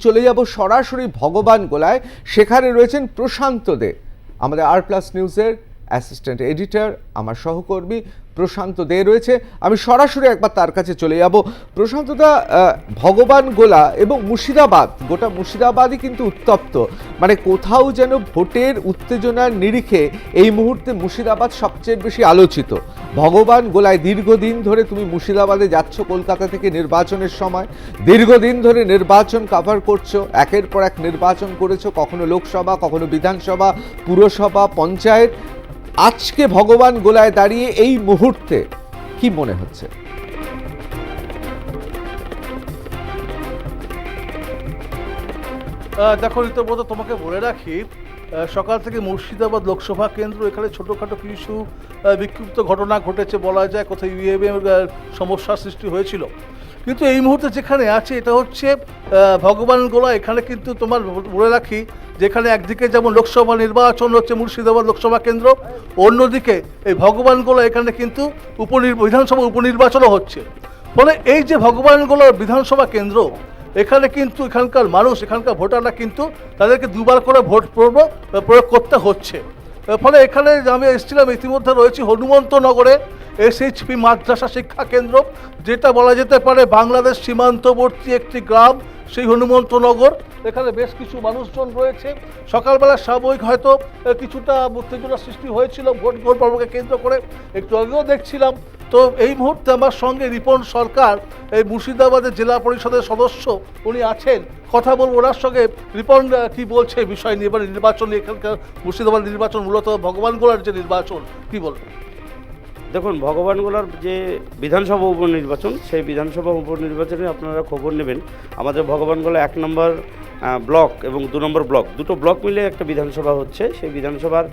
চলে যাব সরাসরি ভগবান গোলায়। সেখানে রয়েছেন প্রশান্ত দে, আমাদের আর প্লাস নিউজের অ্যাসিস্ট্যান্ট এডিটর, আমার সহকর্মী প্রশান্ত দে রয়েছে। আমি সরাসরি একবার তার কাছে চলে যাব। প্রশান্ত দা, ভগবান গোলা এবং মুর্শিদাবাদ, গোটা মুর্শিদাবাদই কিন্তু উত্তপ্ত, মানে কোথাও যেন ভোটের উত্তেজনার নিরিখে এই মুহূর্তে মুর্শিদাবাদ সবচেয়ে বেশি আলোচিত। ভগবান গোলায় দীর্ঘদিন ধরে তুমি মুর্শিদাবাদে যাচ্ছ কলকাতা থেকে নির্বাচনের সময়, দীর্ঘদিন ধরে নির্বাচন কভার করছো, একের পর এক নির্বাচন করেছো, কখনো লোকসভা, কখনো বিধানসভা, পুরসভা, পঞ্চায়েত। আজকে ভগবান গোলায় দাঁড়িয়ে এই মুহূর্তে কি মনে হচ্ছে? দেখো ঋতুব্রত, তোমাকে বলে রাখি, সকাল থেকে মুর্শিদাবাদ লোকসভা কেন্দ্র এখানে ছোটোখাটো কিছু বিক্ষিপ্ত ঘটনা ঘটেছে বলা যায়, কোথাও ইভিএম সমস্যার সৃষ্টি হয়েছিল। কিন্তু এই মুহূর্তে যেখানে আছে এটা হচ্ছে ভগবান গোলা। এখানে কিন্তু তোমার বলে রাখি, যেখানে একদিকে যেমন লোকসভা নির্বাচন হচ্ছে মুর্শিদাবাদ লোকসভা কেন্দ্র, অন্যদিকে এই ভগবান গোলা এখানে কিন্তু বিধানসভা উপনির্বাচনও হচ্ছে। ফলে এই যে ভগবান গোলার বিধানসভা কেন্দ্র, এখানে কিন্তু এখানকার মানুষ, এখানকার ভোটাররা কিন্তু তাদেরকে দুবার করে ভোট প্রয়োগ করতে হচ্ছে। ফলে এখানে আমি এসেছিলাম, ইতিমধ্যে রয়েছি হনুমন্তনগরে এসএইচপি মাদ্রাসা শিক্ষা কেন্দ্র, যেটা বলা যেতে পারে বাংলাদেশ সীমান্তবর্তী একটি গ্রাম, সেই হনুমন্তনগর। এখানে বেশ কিছু মানুষজন রয়েছে। সকালবেলা স্বাভাবিক হয়তো কিছুটা উত্তেজনার সৃষ্টি হয়েছিল ভোট গ্রহণ পর্বকে কেন্দ্র করে, একটু আগেও দেখছিলাম। তো এই মুহূর্তে আমার সঙ্গে রিপন সরকার, এই মুর্শিদাবাদের জেলা পরিষদের সদস্য, উনি আছেন। কথা বলবো ওনার সঙ্গে। রিপন কি বলছে বিষয় নিয়ে, এবার নির্বাচন নিয়ে, এখানকার মুর্শিদাবাদ নির্বাচন মূলত ভগবান গোলার যে নির্বাচন, কি বলবেন? দেখুন, ভগবান গোলার যে বিধানসভা উপনির্বাচন, সেই বিধানসভা উপনির্বাচনে আপনারা খবর নেবেন। আমাদের ভগবান গোলা 1 নম্বর ব্লক এবং 2 নম্বর ব্লক, দুটো ব্লক মিলে একটা বিধানসভা হচ্ছে। সেই বিধানসভার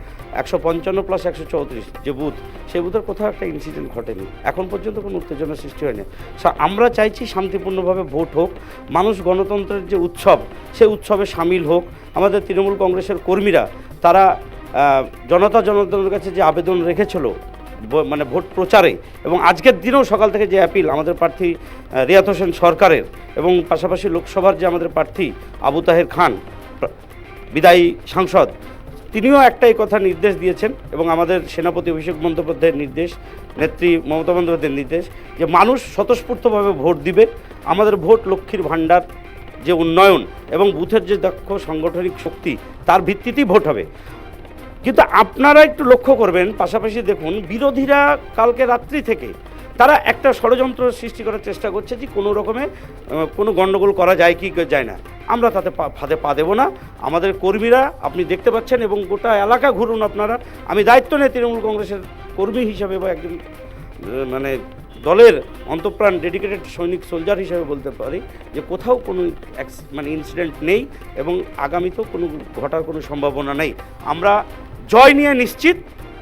155 + 134 যে বুথ, সেই বুথের কোথাও একটা ইনসিডেন্ট ঘটেনি, এখন পর্যন্ত কোনো উত্তেজনার সৃষ্টি হয়নি। আমরা চাইছি শান্তিপূর্ণভাবে ভোট হোক, মানুষ গণতন্ত্রের যে উৎসব, সেই উৎসবে সামিল হোক। আমাদের তৃণমূল কংগ্রেসের কর্মীরা তারা জনতার কাছে যে আবেদন রেখেছিল মানে ভোট প্রচারে, এবং আজকের দিনেও সকাল থেকে যে অ্যাপিল আমাদের প্রার্থী রিয়াত হোসেন সরকারের, এবং পাশাপাশি লোকসভার যে আমাদের প্রার্থী আবু তাহের খান বিদায়ী সাংসদ, তিনিও একটাই কথা নির্দেশ দিয়েছেন, এবং আমাদের সেনাপতি অভিষেক বন্দ্যোপাধ্যায়ের নির্দেশ, নেত্রী মমতা বন্দ্যোপাধ্যায়ের নির্দেশ, যে মানুষ স্বতঃস্ফূর্তভাবে ভোট দিবে। আমাদের ভোট লক্ষ্মীর ভাণ্ডার যে উন্নয়ন এবং বুথের যে দক্ষ সাংগঠনিক শক্তি, তার ভিত্তিতেই ভোট হবে। কিন্তু আপনারা একটু লক্ষ্য করবেন, পাশাপাশি দেখুন, বিরোধীরা কালকে রাত্রি থেকে তারা একটা ষড়যন্ত্র সৃষ্টি করার চেষ্টা করছে যে কোনো রকমে কোনো গণ্ডগোল করা যায় কি যায় না। আমরা তাতে ফাঁদে পা দেবো না। আমাদের কর্মীরা আপনি দেখতে পাচ্ছেন, এবং গোটা এলাকা ঘুরুন আপনারা। আমি দায়িত্ব নেই তৃণমূল কংগ্রেসের কর্মী হিসাবে বা একজন মানে দলের অন্তঃপ্রাণ ডেডিকেটেড সৈনিক সোলজার হিসেবে বলতে পারি যে কোথাও কোনো মানে ইনসিডেন্ট নেই, এবং আগামীতেও কোনো ঘটার কোনো সম্ভাবনা নেই। আমরা জয় নিয়ে নিশ্চিত।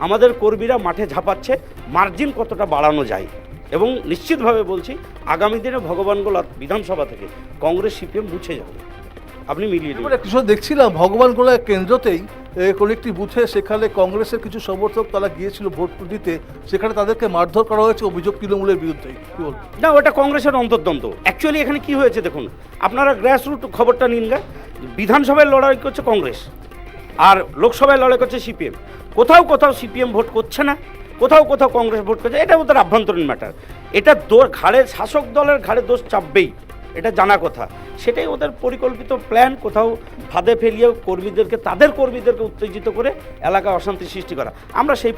আমাদের কর্মীরা মাঠে ঝাঁপাচ্ছে, মার্জিন কতটা বাড়ানো যায়, এবং নিশ্চিতভাবে বলছি আগামী দিনে ভগবান গোলা বিধানসভা থেকে কংগ্রেস সিপিএম মুছে যাবে। আপনি মিলিয়ে দেবেন। কিছু দেখছিলাম ভগবান গোলা কেন্দ্রতেই কোনো একটি বুথে, সেখানে কংগ্রেসের কিছু সমর্থক তারা গিয়েছিল ভোট দিতে, সেখানে তাদেরকে মারধর করা হয়েছে, অভিযোগ তৃণমূলের বিরুদ্ধে। কি বলবো? না, ওটা কংগ্রেসের অন্তর্দ্বন্দ্ব। অ্যাকচুয়ালি এখানে কি হয়েছে দেখুন, আপনারা গ্রাসরুট খবরটা নিন গা। বিধানসভায় লড়াই করছে কংগ্রেস, আর লোকসভায় লড়াই করছে সিপিএম। কোথাও সিপিএম ভোট করছে না, কোথাও কংগ্রেস ভোট করছে। এটা ওদের আভ্যন্তরীণ ম্যাটার। এটা ঘাড়ে শাসক দলের ঘাড়ে দোষ চাপবেই, এটা জানা কথা। সেটাই ওদের পরিকল্পিত প্ল্যান, কোথাও ফাঁদে ফেলিয়ে তাদের কর্মীদেরকে উত্তেজিত করে এলাকায় অশান্তি সৃষ্টি করা। আমরা সেই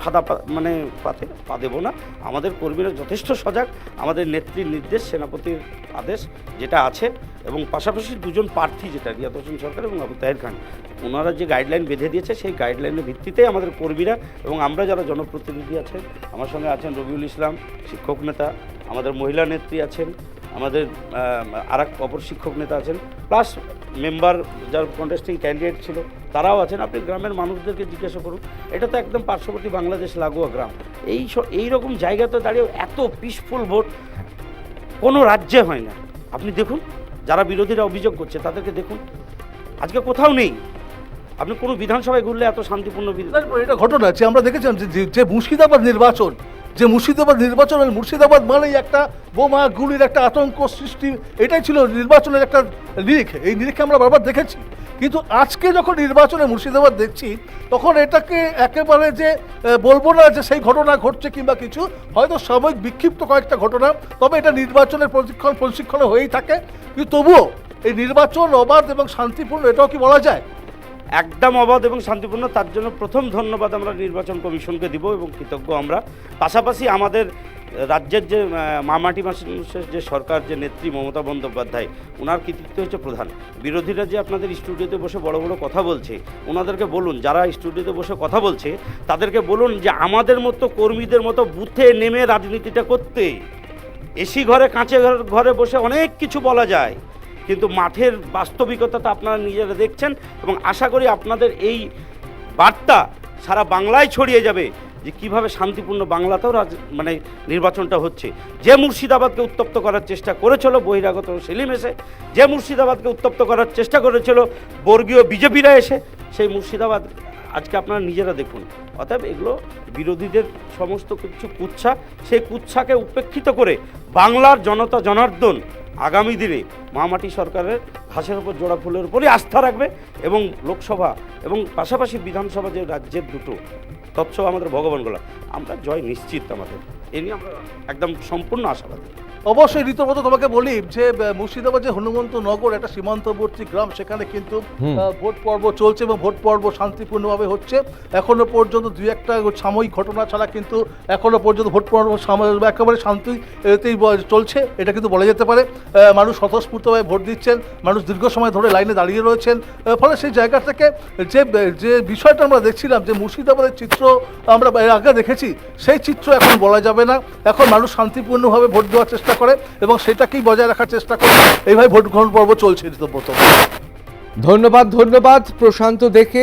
মানে পাতে পা দেবো না। আমাদের কর্মীরা যথেষ্ট সজাগ। আমাদের নেত্রীর নির্দেশ, সেনাপতির আদেশ যেটা আছে, এবং পাশাপাশি দুজন প্রার্থী, যেটা রিয়াত হোসেন সরকার এবং আবু তাহের খান, ওনারা যে গাইডলাইন বেঁধে দিয়েছে, সেই গাইডলাইনের ভিত্তিতেই আমাদের কর্মীরা এবং আমরা যারা জনপ্রতিনিধি আছেন, আমার সঙ্গে আছেন রবিউল ইসলাম শিক্ষক নেতা, আমাদের মহিলা নেত্রী আছেন, আমাদের অপর শিক্ষক নেতা আছেন, প্লাস মেম্বার যার কন্টেস্টিং ক্যান্ডিডেট ছিল তারাও আছেন। আপনি গ্রামের মানুষদেরকে জিজ্ঞাসা করুন, এটা তো একদম পার্শ্ববর্তী বাংলাদেশ লাগোয়া গ্রাম। এই রকম জায়গাতে দাঁড়িয়ে এত পিসফুল ভোট কোনো রাজ্যে হয় না। আপনি দেখুন, যারা বিরোধীরা অভিযোগ করছে তাদেরকে দেখুন, আজকে কোথাও নেই। আপনি কোনো বিধানসভায় ঘুরলে এত শান্তিপূর্ণ এটা ঘটনা আছে। আমরা দেখেছিলাম যে মুর্শিদাবাদ নির্বাচন, যে মুর্শিদাবাদ নির্বাচন, মুর্শিদাবাদ মানেই একটা বোমা গুলির একটা আতঙ্ক সৃষ্টি, এটাই ছিল নির্বাচনের একটা নিরিখ। এই নিরিখে আমরা বারবার দেখেছি, কিন্তু আজকে যখন নির্বাচনে মুর্শিদাবাদ দেখছি তখন এটাকে একেবারে যে বলবো না যে সেই ঘটনা ঘটছে কিংবা কিছু, হয়তো সাময়িক বিক্ষিপ্ত কয়েকটা ঘটনা, তবে এটা নির্বাচনের প্রশিক্ষণ হয়েই থাকে। কিন্তু তবুও এই নির্বাচন অবাধ এবং শান্তিপূর্ণ, এটাও কি বলা যায়? একদম অবাধ এবং শান্তিপূর্ণ। তার জন্য প্রথম ধন্যবাদ আমরা নির্বাচন কমিশনকে দিব এবং কৃতজ্ঞ আমরা। পাশাপাশি আমাদের রাজ্যের যে মামাটি মানুষের যে সরকার, যে নেত্রী মমতা বন্দ্যোপাধ্যায়, ওনার কৃতিত্ব হচ্ছে প্রধান। বিরোধীরা যে আপনাদের স্টুডিওতে বসে বড় বড় কথা বলছে, ওনাদেরকে বলুন, যারা স্টুডিওতে বসে কথা বলছে তাদেরকে বলুন যে আমাদের মতো কর্মীদের মতো বুথে নেমে রাজনীতিটা করতে। এসি ঘরে কাঁচে ঘরে বসে অনেক কিছু বলা যায়, কিন্তু মাঠের বাস্তবিকতাটা আপনারা নিজেরা দেখছেন এবং আশা করি আপনাদের এই বার্তা সারা বাংলায় ছড়িয়ে যাবে যে কিভাবে শান্তিপূর্ণ বাংলাতেও মানে নির্বাচনটা হচ্ছে। যে মুর্শিদাবাদকে উত্তপ্ত করার চেষ্টা করেছিল বহিরাগত সেলিম এসে, যে মুর্শিদাবাদকে উত্তপ্ত করার চেষ্টা করেছিল বর্গীয় বিজেপিরা এসে, সেই মুর্শিদাবাদ আজকে আপনারা নিজেরা দেখুন। অতএব এগুলো বিরোধীদের সমস্ত কিছু কুৎসা, সেই কুৎসাকে উপেক্ষিত করে বাংলার জনতা জনার্দন আগামী দিনে মহামাটি সরকারের ঘাসের উপর জোড়া ফুলের উপরই আস্থা রাখবে এবং লোকসভা এবং পাশাপাশি বিধানসভা যে রাজ্যের দুটো তৎসব আমাদের ভগবানগোলা, আমরা জয় নিশ্চিত। আমাদের এ নিয়ে আমরা একদম সম্পূর্ণ আশাবাদী। অবশ্যই রীতিমতো তোমাকে বলি যে মুর্শিদাবাদ যে হনুমন্ত নগর, একটা সীমান্তবর্তী গ্রাম, সেখানে কিন্তু ভোট পর্ব চলছে এবং ভোট পর্ব শান্তিপূর্ণভাবে হচ্ছে। এখনো পর্যন্ত দুই একটা সাময়িক ঘটনা ছাড়া কিন্তু এখনো পর্যন্ত ভোট পর্ব একেবারে শান্তিতেই চলছে, এটা কিন্তু বলা যেতে পারে। মানুষ স্বতঃস্ফূর্তভাবে ভোট দিচ্ছেন, মানুষ দীর্ঘ সময় ধরে লাইনে দাঁড়িয়ে রয়েছেন। ফলে সেই জায়গা থেকে যে বিষয়টা আমরা দেখছিলাম, যে মুর্শিদাবাদের চিত্র আমরা আগে দেখেছি, সেই চিত্র এখন বলা যাবে না। এখন মানুষ শান্তিপূর্ণভাবে ভোট দেওয়ার চেষ্টা করে এবং সেটাকেই বজায় রাখার চেষ্টা করে। এইভাবে ভোট গ্রহণ পর্ব চলছে। ধন্যবাদ প্রশান্ত দেখে।